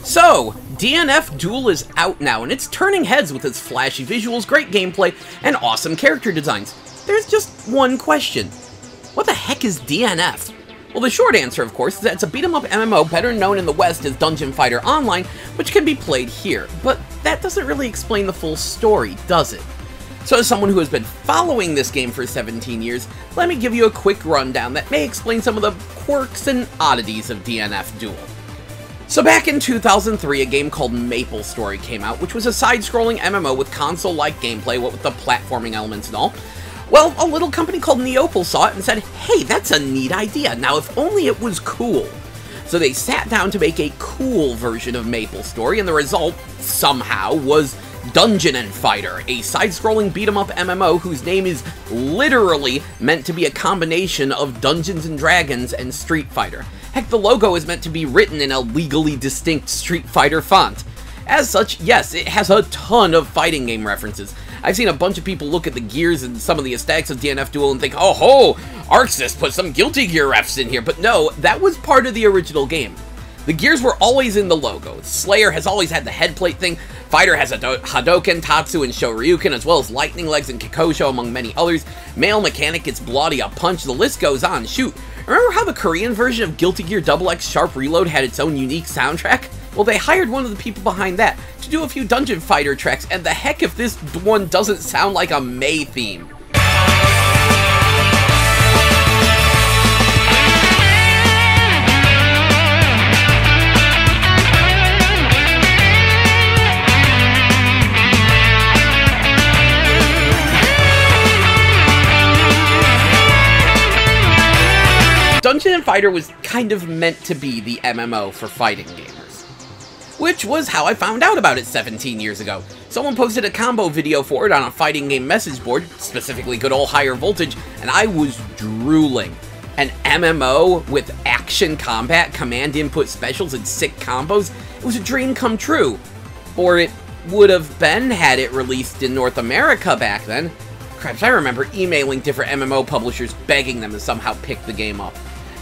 So, DNF Duel is out now, and it's turning heads with its flashy visuals, great gameplay, and awesome character designs. There's just one question. What the heck is DNF? Well, the short answer, of course, is that it's a beat-em-up MMO better known in the West as Dungeon Fighter Online, which can be played here. But that doesn't really explain the full story, does it? So as someone who has been following this game for 17 years, let me give you a quick rundown that may explain some of the quirks and oddities of DNF Duel. So back in 2003, a game called MapleStory came out, which was a side-scrolling MMO with console-like gameplay, what with the platforming elements and all. Well, a little company called Neopal saw it and said, hey, that's a neat idea, now if only it was cool. So they sat down to make a cool version of MapleStory, and the result, somehow, was Dungeon & Fighter, a side-scrolling beat-em-up MMO whose name is literally meant to be a combination of Dungeons & Dragons and Street Fighter. Heck, the logo is meant to be written in a legally distinct Street Fighter font. As such, yes, it has a ton of fighting game references. I've seen a bunch of people look at the gears and some of the aesthetics of DNF Duel and think, oh ho, ArcSys put some Guilty Gear refs in here, but no, that was part of the original game. The gears were always in the logo. Slayer has always had the headplate thing, Fighter has a Hadoken, Tatsu, and Shoryuken, as well as Lightning Legs and Kikosho, among many others. Male Mechanic gets bloody a punch, the list goes on. Shoot, remember how the Korean version of Guilty Gear XX Sharp Reload had its own unique soundtrack? Well, they hired one of the people behind that to do a few Dungeon Fighter tracks, and the heck if this one doesn't sound like a May theme. Dungeon & Fighter was kind of meant to be the MMO for fighting gamers. Which was how I found out about it 17 years ago. Someone posted a combo video for it on a fighting game message board, specifically good old Higher Voltage, and I was drooling. An MMO with action combat, command input specials, and sick combos? It was a dream come true. Or it would have been had it released in North America back then. Crap, I remember emailing different MMO publishers begging them to somehow pick the game up.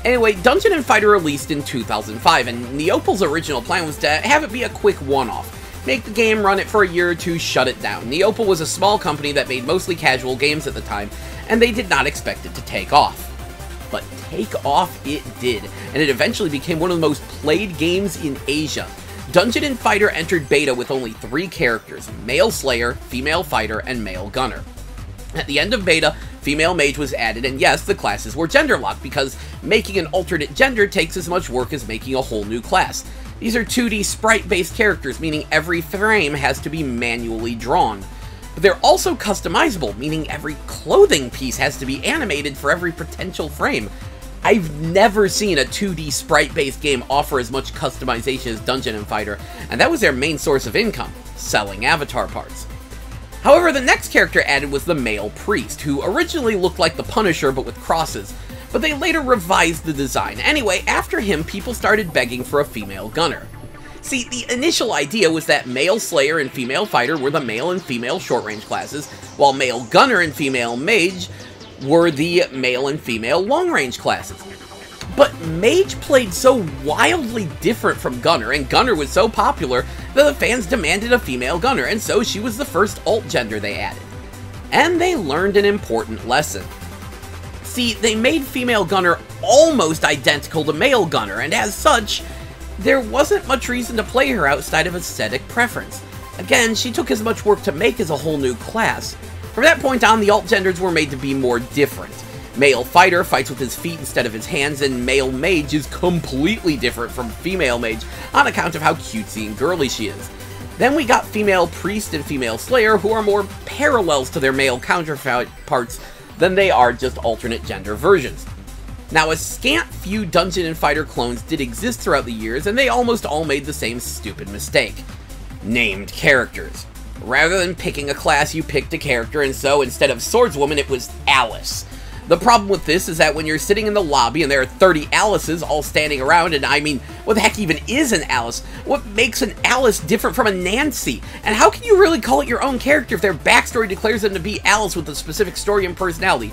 Anyway, Dungeon & Fighter released in 2005, and Neopal's original plan was to have it be a quick one-off. Make the game, run it for a year or two, shut it down. Neopal was a small company that made mostly casual games at the time, and they did not expect it to take off. But take off it did, and it eventually became one of the most played games in Asia. Dungeon & Fighter entered beta with only 3 characters, Male Slayer, Female Fighter, and Male Gunner. At the end of beta, Female Mage was added, and yes, the classes were gender-locked, because making an alternate gender takes as much work as making a whole new class. These are 2D sprite-based characters, meaning every frame has to be manually drawn. But they're also customizable, meaning every clothing piece has to be animated for every potential frame. I've never seen a 2D sprite-based game offer as much customization as Dungeon & Fighter, and that was their main source of income, selling avatar parts. However, the next character added was the Male Priest, who originally looked like the Punisher but with crosses, but they later revised the design. Anyway, after him, people started begging for a Female Gunner. See, the initial idea was that Male Slayer and Female Fighter were the male and female short-range classes, while Male Gunner and Female Mage were the male and female long-range classes. But Mage played so wildly different from Gunner, and Gunner was so popular that the fans demanded a Female Gunner, and so she was the first alt gender they added. And they learned an important lesson. See, they made Female Gunner almost identical to Male Gunner, and as such, there wasn't much reason to play her outside of aesthetic preference. Again, she took as much work to make as a whole new class. From that point on, the alt genders were made to be more different. Male Fighter fights with his feet instead of his hands, and Male Mage is completely different from Female Mage on account of how cutesy and girly she is. Then we got Female Priest and Female Slayer, who are more parallels to their male counterparts than they are just alternate gender versions. Now, a scant few Dungeon & Fighter clones did exist throughout the years, and they almost all made the same stupid mistake. Named characters. Rather than picking a class, you picked a character, and so instead of Swordswoman, it was Alice. The problem with this is that when you're sitting in the lobby and there are 30 Alices all standing around, and I mean, what the heck even is an Alice? What makes an Alice different from a Nancy? And how can you really call it your own character if their backstory declares them to be Alice with a specific story and personality?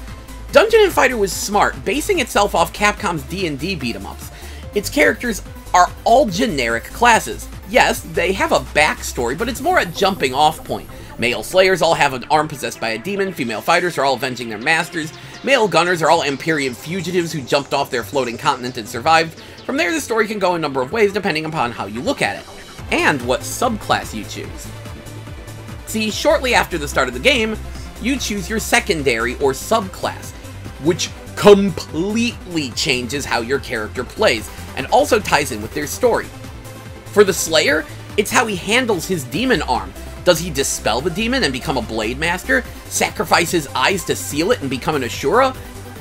Dungeon & Fighter was smart, basing itself off Capcom's D&D beat-em-ups. Its characters are all generic classes. yes, they have a backstory, but it's more a jumping off point. Male slayers all have an arm possessed by a demon, female fighters are all avenging their masters, male gunners are all Imperium fugitives who jumped off their floating continent and survived. From there, the story can go a number of ways depending upon how you look at it, and what subclass you choose. See, shortly after the start of the game, you choose your secondary or subclass, which completely changes how your character plays, and also ties in with their story. For the Slayer, it's how he handles his demon arm. Does he dispel the demon and become a Blade Master, sacrifice his eyes to seal it and become an Ashura,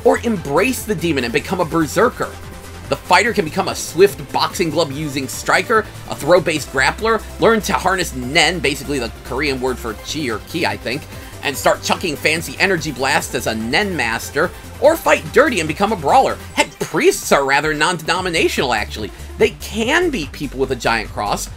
or embrace the demon and become a Berserker? The fighter can become a swift boxing glove using striker, a throw-based grappler, learn to harness Nen, basically the Korean word for chi or ki I think, and start chucking fancy energy blasts as a Nen master, or fight dirty and become a brawler. Heck, priests are rather non-denominational actually. They can beat people with a giant cross,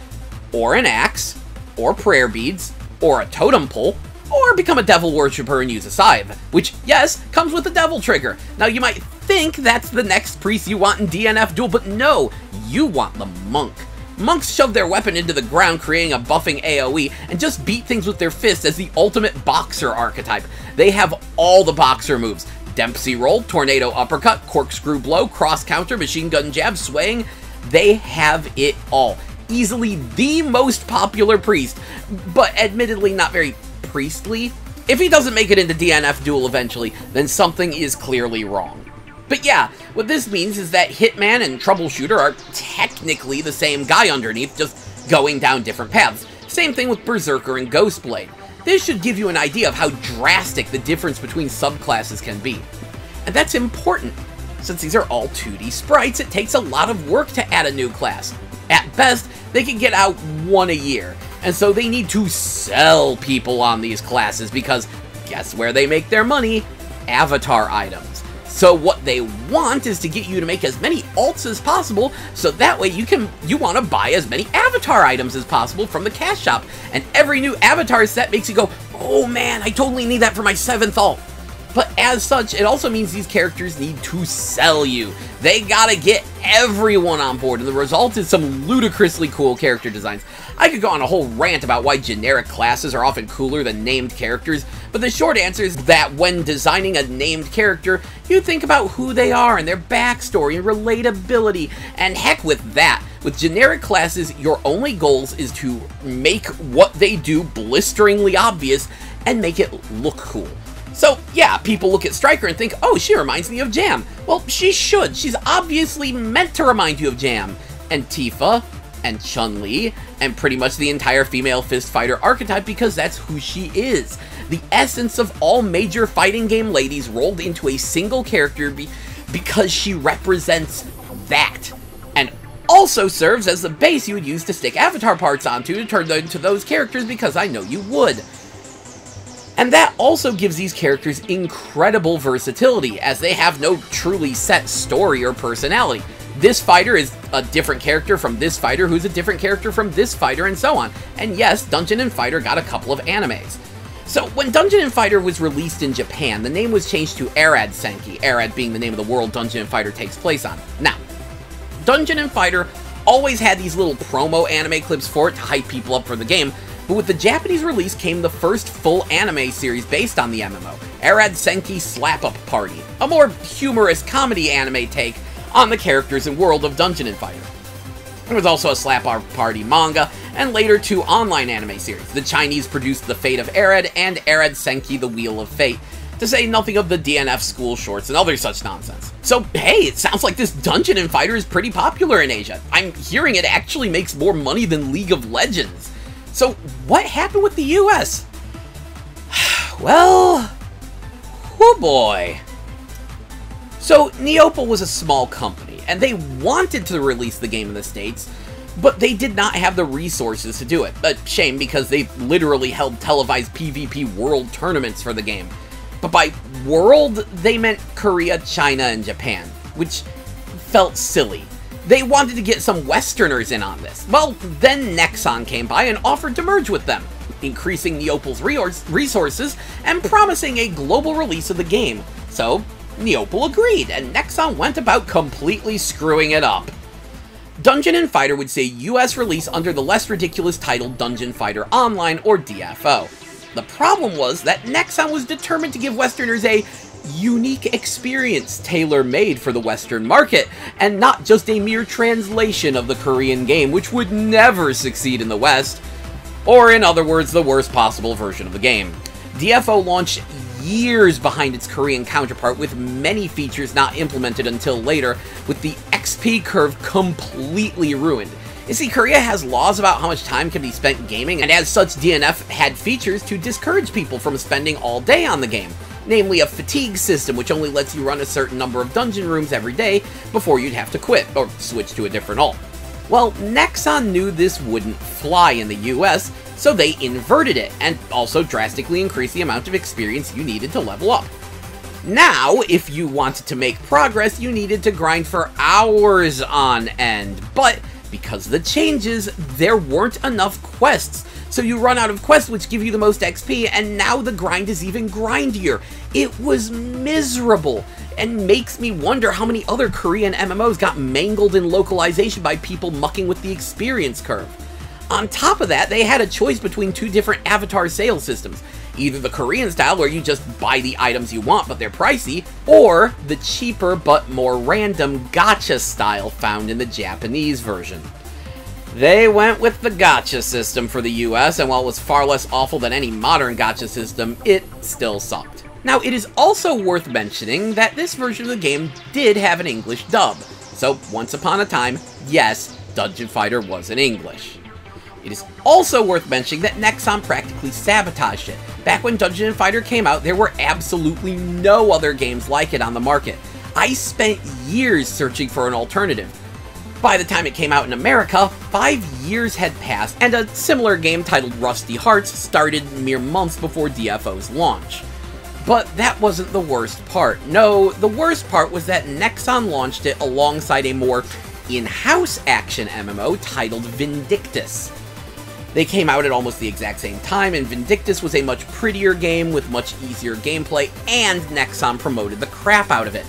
or an axe, or prayer beads, or a totem pole, or become a devil worshipper and use a scythe, which, yes, comes with a devil trigger. Now, you might think that's the next priest you want in DNF Duel, but no, you want the monk. Monks shove their weapon into the ground, creating a buffing AoE, and just beat things with their fists as the ultimate boxer archetype. They have all the boxer moves. Dempsey roll, tornado uppercut, corkscrew blow, cross counter, machine gun jab, swaying. They have it all. Easily the most popular priest, but admittedly not very priestly. If he doesn't make it into DNF Duel eventually, then something is clearly wrong. But yeah, what this means is that Hitman and Troubleshooter are technically the same guy underneath, just going down different paths. Same thing with Berserker and Ghostblade. This should give you an idea of how drastic the difference between subclasses can be. And that's important. Since these are all 2D sprites, it takes a lot of work to add a new class. At best, they can get out one a year, and so they need to sell people on these classes because guess where they make their money? Avatar items. So what they want is to get you to make as many alts as possible, so that way you want to buy as many avatar items as possible from the cash shop, and every new avatar set makes you go, oh man, I totally need that for my 7th alt. But as such, it also means these characters need to sell you. They gotta get everyone on board, and the result is some ludicrously cool character designs. I could go on a whole rant about why generic classes are often cooler than named characters, but the short answer is that when designing a named character, you think about who they are and their backstory and relatability, and heck with that. With generic classes, your only goals is to make what they do blisteringly obvious and make it look cool. So, yeah, people look at Striker and think, oh, she reminds me of Jam. Well, she should. She's obviously meant to remind you of Jam. And Tifa, and Chun-Li, and pretty much the entire female fist fighter archetype because that's who she is. The essence of all major fighting game ladies rolled into a single character because she represents that. And also serves as the base you would use to stick avatar parts onto to turn them into those characters because I know you would. And that also gives these characters incredible versatility, as they have no truly set story or personality. This fighter is a different character from this fighter, who's a different character from this fighter, and so on. And yes, Dungeon & Fighter got a couple of animes. So, when Dungeon & Fighter was released in Japan, the name was changed to Arad Senki, Arad being the name of the world Dungeon & Fighter takes place on. Now, Dungeon & Fighter always had these little promo anime clips for it to hype people up for the game, but with the Japanese release came the first full anime series based on the MMO, Arad Senki Slap Up Party, a more humorous comedy anime take on the characters and world of Dungeon & Fighter. There was also a Slap Up Party manga, and later 2 online anime series. The Chinese produced The Fate of Arad and Arad Senki The Wheel of Fate, to say nothing of the DNF school shorts and other such nonsense. So, hey, it sounds like this Dungeon & Fighter is pretty popular in Asia. I'm hearing it actually makes more money than League of Legends. So, what happened with the US? Well, oh boy. So, Neopal was a small company, and they wanted to release the game in the States, but they did not have the resources to do it. A shame, because they literally held televised PvP world tournaments for the game. But by world, they meant Korea, China, and Japan, which felt silly. They wanted to get some Westerners in on this. Well, then Nexon came by and offered to merge with them, increasing Neopal's resources and promising a global release of the game. So, Neopal agreed, and Nexon went about completely screwing it up. Dungeon & Fighter would say US release under the less ridiculous title Dungeon Fighter Online, or DFO. The problem was that Nexon was determined to give Westerners a unique experience tailor-made for the Western market, and not just a mere translation of the Korean game, which would never succeed in the West, or in other words, the worst possible version of the game. DFO launched years behind its Korean counterpart, with many features not implemented until later, with the XP curve completely ruined. You see, Korea has laws about how much time can be spent gaming, and as such, DNF had features to discourage people from spending all day on the game. Namely, a fatigue system, which only lets you run a certain number of dungeon rooms every day before you'd have to quit, or switch to a different alt. Well, Nexon knew this wouldn't fly in the US, so they inverted it, and also drastically increased the amount of experience you needed to level up. Now, if you wanted to make progress, you needed to grind for hours on end, but because of the changes, there weren't enough quests, so you run out of quests which give you the most XP, and now the grind is even grindier. It was miserable, and makes me wonder how many other Korean MMOs got mangled in localization by people mucking with the experience curve. On top of that, they had a choice between two different avatar sales systems. Either the Korean style, where you just buy the items you want but they're pricey, or the cheaper but more random gacha style found in the Japanese version. They went with the gacha system for the US, and while it was far less awful than any modern gacha system, it still sucked. Now, it is also worth mentioning that this version of the game did have an English dub, so once upon a time, yes, Dungeon Fighter was in English. It is also worth mentioning that Nexon practically sabotaged it. Back when Dungeon & Fighter came out, there were absolutely no other games like it on the market. I spent years searching for an alternative. By the time it came out in America, 5 years had passed, and a similar game titled Rusty Hearts started mere months before DFO's launch. But that wasn't the worst part. No, the worst part was that Nexon launched it alongside a more in-house action MMO titled Vindictus. They came out at almost the exact same time, and Vindictus was a much prettier game with much easier gameplay, and Nexon promoted the crap out of it.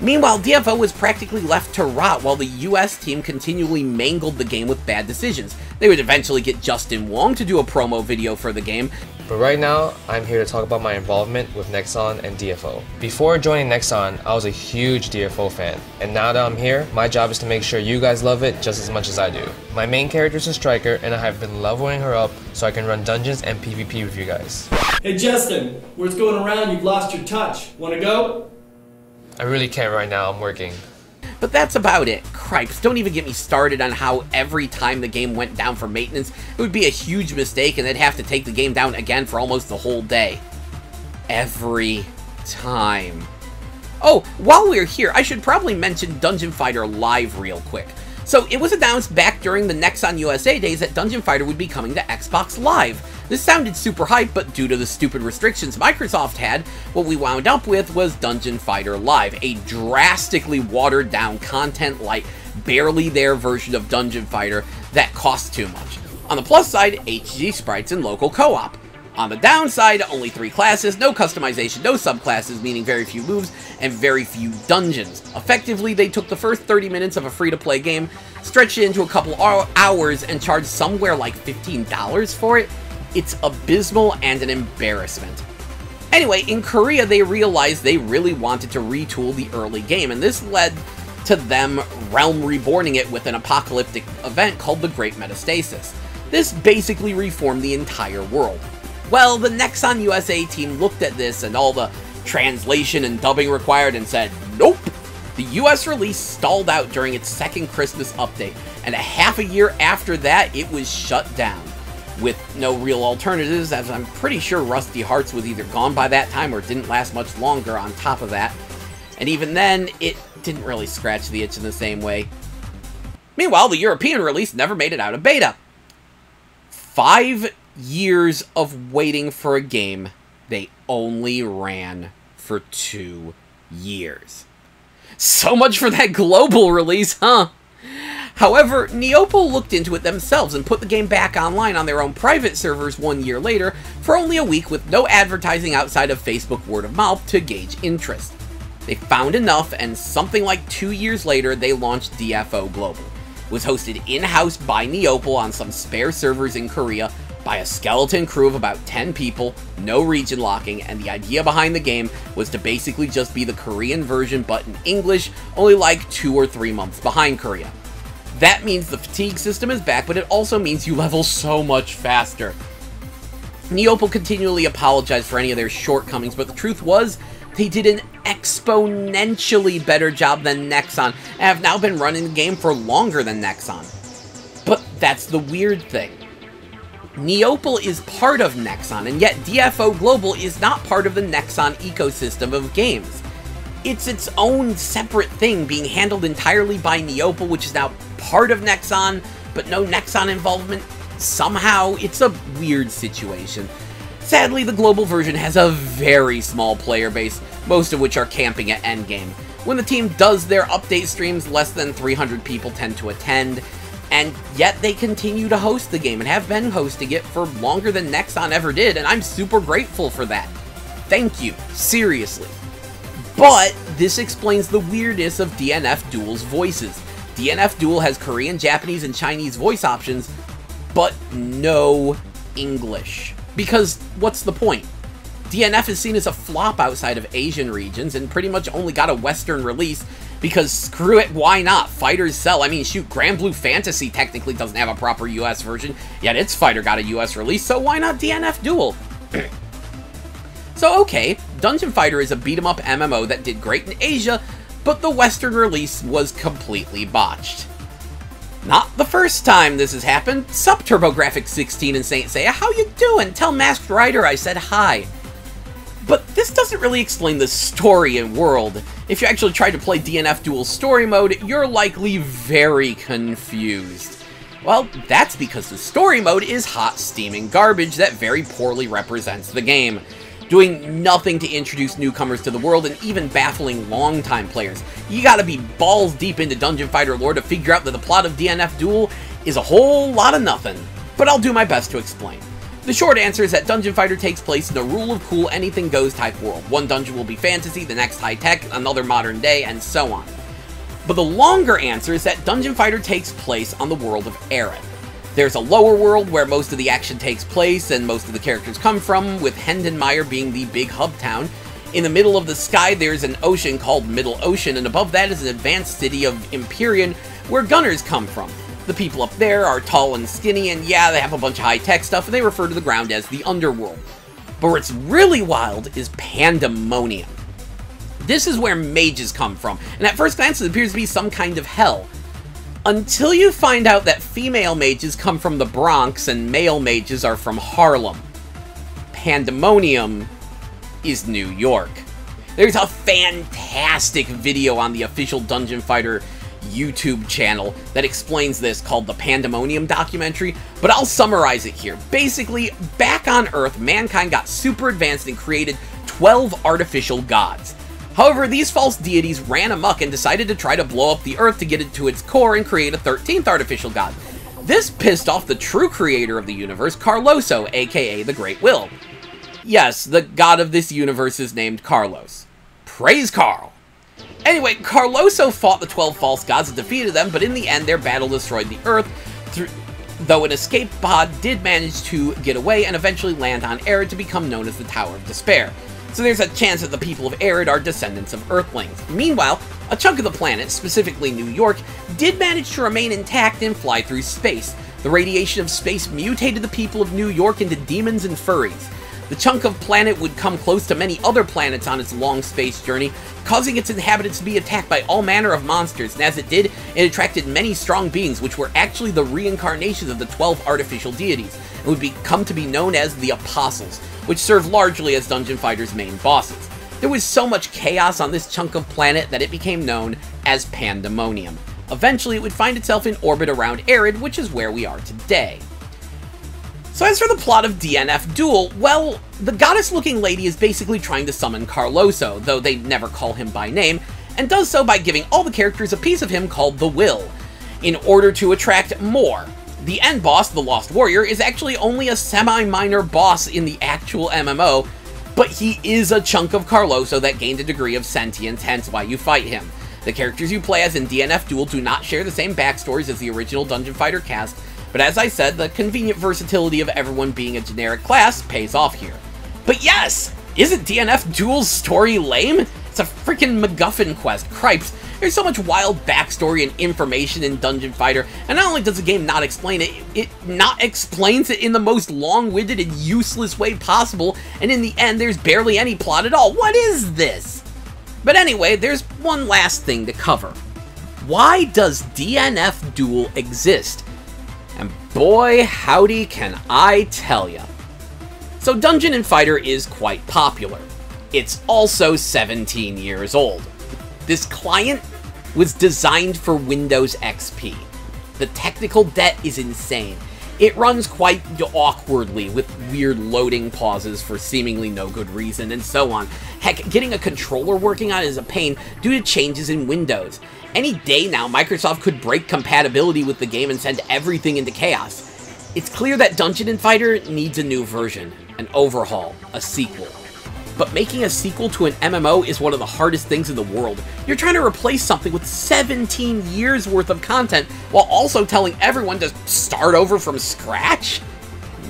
Meanwhile, DFO was practically left to rot while the US team continually mangled the game with bad decisions. They would eventually get Justin Wong to do a promo video for the game. But right now, I'm here to talk about my involvement with Nexon and DFO. Before joining Nexon, I was a huge DFO fan, and now that I'm here, my job is to make sure you guys love it just as much as I do. My main character is a striker, and I have been leveling her up so I can run dungeons and PvP with you guys. Hey Justin, word's going around you've lost your touch. Wanna go? I really can't right now, I'm working. But that's about it. Cripes, don't even get me started on how every time the game went down for maintenance, it would be a huge mistake and they'd have to take the game down again for almost the whole day. Every time. Oh, while we're here, I should probably mention Dungeon Fighter Live real quick. So, it was announced back during the Nexon USA days that Dungeon Fighter would be coming to Xbox Live. This sounded super hype, but due to the stupid restrictions Microsoft had, what we wound up with was Dungeon Fighter Live, a drastically watered-down, content-light, barely there version of Dungeon Fighter that costs too much. On the plus side, HG sprites and local co-op. On the downside, only 3 classes, no customization, no subclasses, meaning very few moves, and very few dungeons. Effectively, they took the first 30 minutes of a free-to-play game, stretched it into a couple hours, and charged somewhere like $15 for it. It's abysmal and an embarrassment. Anyway, in Korea, they realized they really wanted to retool the early game, and this led to them realm reborning it with an apocalyptic event called the Great Metastasis. This basically reformed the entire world. Well, the Nexon USA team looked at this and all the translation and dubbing required and said, nope! The US release stalled out during its second Christmas update, and a half a year after that, it was shut down. With no real alternatives, as I'm pretty sure Rusty Hearts was either gone by that time or didn't last much longer on top of that. And even then, it didn't really scratch the itch in the same way. Meanwhile, the European release never made it out of beta. 5 years of waiting for a game they only ran for 2 years. So much for that global release, huh? However, Neopol looked into it themselves and put the game back online on their own private servers 1 year later for only a week with no advertising outside of Facebook word of mouth to gauge interest. They found enough, and something like 2 years later, they launched DFO Global. was hosted in-house by Neopal on some spare servers in Korea by a skeleton crew of about 10 people, no region locking, and the idea behind the game was to basically just be the Korean version but in English, only like 2 or 3 months behind Korea. That means the fatigue system is back, but it also means you level so much faster. Neopal continually apologized for any of their shortcomings, but the truth was, they did an exponentially better job than Nexon, and have now been running the game for longer than Nexon. But that's the weird thing. Neopal is part of Nexon, and yet DNF Global is not part of the Nexon ecosystem of games. It's its own separate thing, being handled entirely by Neopal, which is now part of Nexon, but no Nexon involvement. Somehow, it's a weird situation. Sadly, the global version has a very small player base, most of which are camping at endgame. When the team does their update streams, less than 300 people tend to attend, and yet they continue to host the game and have been hosting it for longer than Nexon ever did, and I'm super grateful for that. Thank you, seriously. But this explains the weirdness of DNF Duel's voices. DNF Duel has Korean, Japanese, and Chinese voice options, but no English. Because what's the point? DNF is seen as a flop outside of Asian regions and pretty much only got a Western release because screw it, why not? Fighters sell. I mean, shoot, Grand Blue Fantasy technically doesn't have a proper US version, yet its fighter got a US release, so why not DNF Duel? So okay, Dungeon Fighter is a beat-em-up MMO that did great in Asia, but the Western release was completely botched. Not the first time this has happened. Sup TurboGrafx16 and Saint Seiya, how you doing? Tell Masked Rider I said hi. But this doesn't really explain the story and world. If you actually try to play DNF Duel story mode, you're likely very confused. Well, that's because the story mode is hot, steaming garbage that very poorly represents the game, doing nothing to introduce newcomers to the world and even baffling longtime players. You gotta be balls deep into Dungeon Fighter lore to figure out that the plot of DNF Duel is a whole lot of nothing, but I'll do my best to explain. The short answer is that Dungeon Fighter takes place in a rule of cool, anything goes type world. One dungeon will be fantasy, the next high tech, another modern day, and so on. But the longer answer is that Dungeon Fighter takes place on the world of Aerith. There's a lower world where most of the action takes place and most of the characters come from, with Hendenmeyer being the big hub town. In the middle of the sky there's an ocean called Middle Ocean, and above that is an advanced city of Empyrean where gunners come from. The people up there are tall and skinny, and yeah, they have a bunch of high-tech stuff, and they refer to the ground as the underworld. But what's really wild is Pandemonium. This is where mages come from, and at first glance it appears to be some kind of hell. Until you find out that female mages come from the Bronx and male mages are from Harlem. Pandemonium is New York. There's a fantastic video on the official Dungeon Fighter YouTube channel that explains this called the Pandemonium documentary, but I'll summarize it here. Basically, back on Earth, mankind got super advanced and created 12 artificial gods. However, these false deities ran amok and decided to try to blow up the Earth to get it to its core and create a 13th artificial god. This pissed off the true creator of the universe, Carloso, aka the Great Will. Yes, the god of this universe is named Carlos. Praise Carl! Anyway, Carloso fought the 12 false gods and defeated them, but in the end their battle destroyed the Earth, though an escape pod did manage to get away and eventually land on Arid to become known as the Tower of Despair. So there's a chance that the people of Arid are descendants of Earthlings. Meanwhile, a chunk of the planet, specifically New York, did manage to remain intact and fly through space. The radiation of space mutated the people of New York into demons and furries. The chunk of planet would come close to many other planets on its long space journey, causing its inhabitants to be attacked by all manner of monsters, and as it did, it attracted many strong beings, which were actually the reincarnations of the 12 artificial deities, and would come to be known as the Apostles, which serve largely as Dungeon Fighter's main bosses. There was so much chaos on this chunk of planet that it became known as Pandemonium. Eventually, it would find itself in orbit around Arid, which is where we are today. So as for the plot of DNF Duel, well, the goddess-looking lady is basically trying to summon Carloso, though they never call him by name, and does so by giving all the characters a piece of him called the Will, in order to attract more. The end boss, the Lost Warrior, is actually only a semi-minor boss in the actual MMO, but he is a chunk of Carloso that gained a degree of sentience, hence why you fight him. The characters you play as in DNF Duel do not share the same backstories as the original Dungeon Fighter cast, but as I said, the convenient versatility of everyone being a generic class pays off here. But yes! Isn't DNF Duel's story lame? It's a freaking MacGuffin quest. Cripes, there's so much wild backstory and information in Dungeon Fighter, and not only does the game not explain it, it not explains it in the most long-winded and useless way possible, and in the end, there's barely any plot at all. What is this? But anyway, there's one last thing to cover. Why does DNF Duel exist? And boy, howdy can I tell ya. So Dungeon & Fighter is quite popular. It's also 17 years old. This client was designed for Windows XP. The technical debt is insane. It runs quite awkwardly with weird loading pauses for seemingly no good reason and so on. Heck, getting a controller working on it is a pain due to changes in Windows. Any day now, Microsoft could break compatibility with the game and send everything into chaos. It's clear that Dungeon & Fighter needs a new version, an overhaul, a sequel. But making a sequel to an MMO is one of the hardest things in the world. You're trying to replace something with 17 years worth of content while also telling everyone to start over from scratch?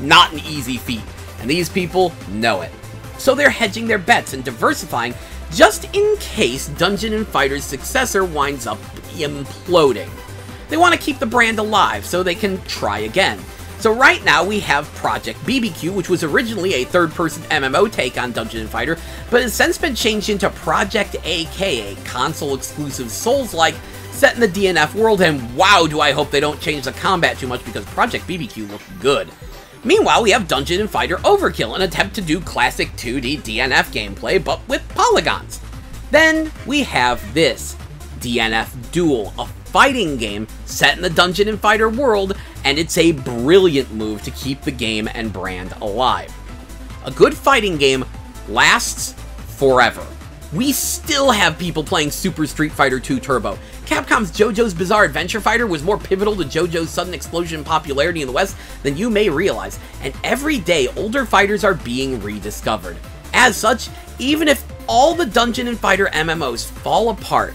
Not an easy feat, and these people know it. So they're hedging their bets and diversifying just in case Dungeon & Fighter's successor winds up imploding. They want to keep the brand alive so they can try again. So right now we have Project BBQ, which was originally a third-person MMO take on Dungeon & Fighter, but has since been changed into Project AK, a console-exclusive Souls-like set in the DNF world, and wow, do I hope they don't change the combat too much because Project BBQ looked good. Meanwhile, we have Dungeon & Fighter Overkill, an attempt to do classic 2D DNF gameplay, but with polygons. Then we have this, DNF Duel, a fighting game set in the Dungeon & Fighter world, and it's a brilliant move to keep the game and brand alive. A good fighting game lasts forever. We still have people playing Super Street Fighter 2 Turbo. Capcom's JoJo's Bizarre Adventure Fighter was more pivotal to JoJo's sudden explosion in popularity in the West than you may realize, and every day older fighters are being rediscovered. As such, even if all the Dungeon & Fighter MMOs fall apart,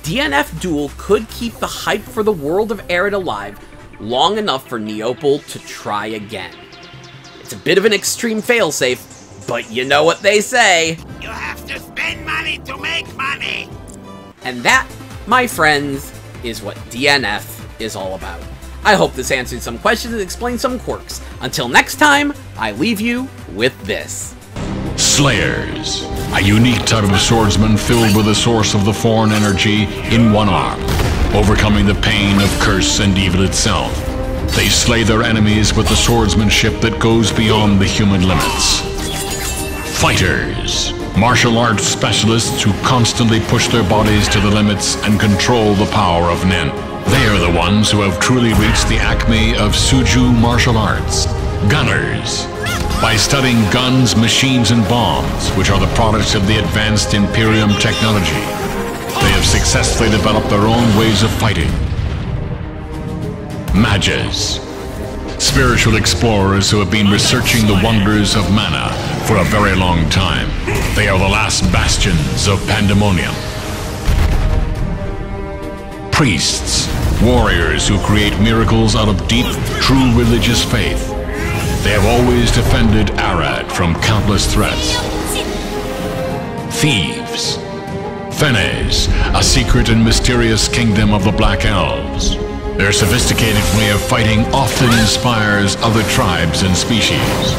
DNF Duel could keep the hype for the world of Arid alive long enough for Neopol to try again. It's a bit of an extreme failsafe, but you know what they say. You have to spend money to make money! And that, my friends, is what DNF is all about. I hope this answered some questions and explained some quirks. Until next time, I leave you with this. Slayers, a unique type of swordsman filled with the source of the foreign energy in one arm, overcoming the pain of curse and evil itself. They slay their enemies with the swordsmanship that goes beyond the human limits. Fighters, martial arts specialists who constantly push their bodies to the limits and control the power of Nen. They are the ones who have truly reached the acme of Suju martial arts. Gunners, by studying guns, machines, and bombs, which are the products of the advanced Imperium technology, they have successfully developed their own ways of fighting. Mages, spiritual explorers who have been researching the wonders of mana for a very long time. They are the last bastions of Pandemonium. Priests, warriors who create miracles out of deep, true religious faith. They have always defended Arad from countless threats. Thieves, Fenes, a secret and mysterious kingdom of the Black Elves. Their sophisticated way of fighting often inspires other tribes and species.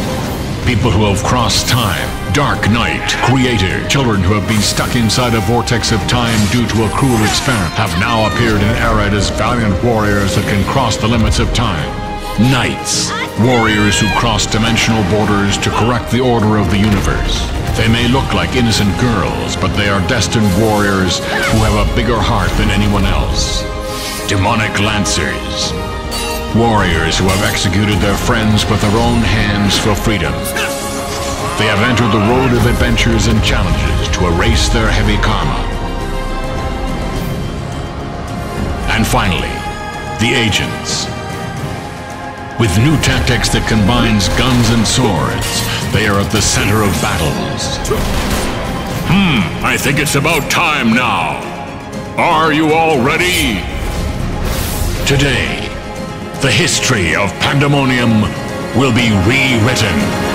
People who have crossed time, Dark Knight, Creator, children who have been stuck inside a vortex of time due to a cruel experiment have now appeared in Arad as valiant warriors that can cross the limits of time. Knights, warriors who cross dimensional borders to correct the order of the universe. They may look like innocent girls, but they are destined warriors who have a bigger heart than anyone else. Demonic Lancers, warriors who have executed their friends with their own hands for freedom. They have entered the road of adventures and challenges to erase their heavy karma. And finally, the Agents. With new tactics that combines guns and swords, they are at the center of battles. I think it's about time now. Are you all ready? Today, the history of Pandemonium will be rewritten.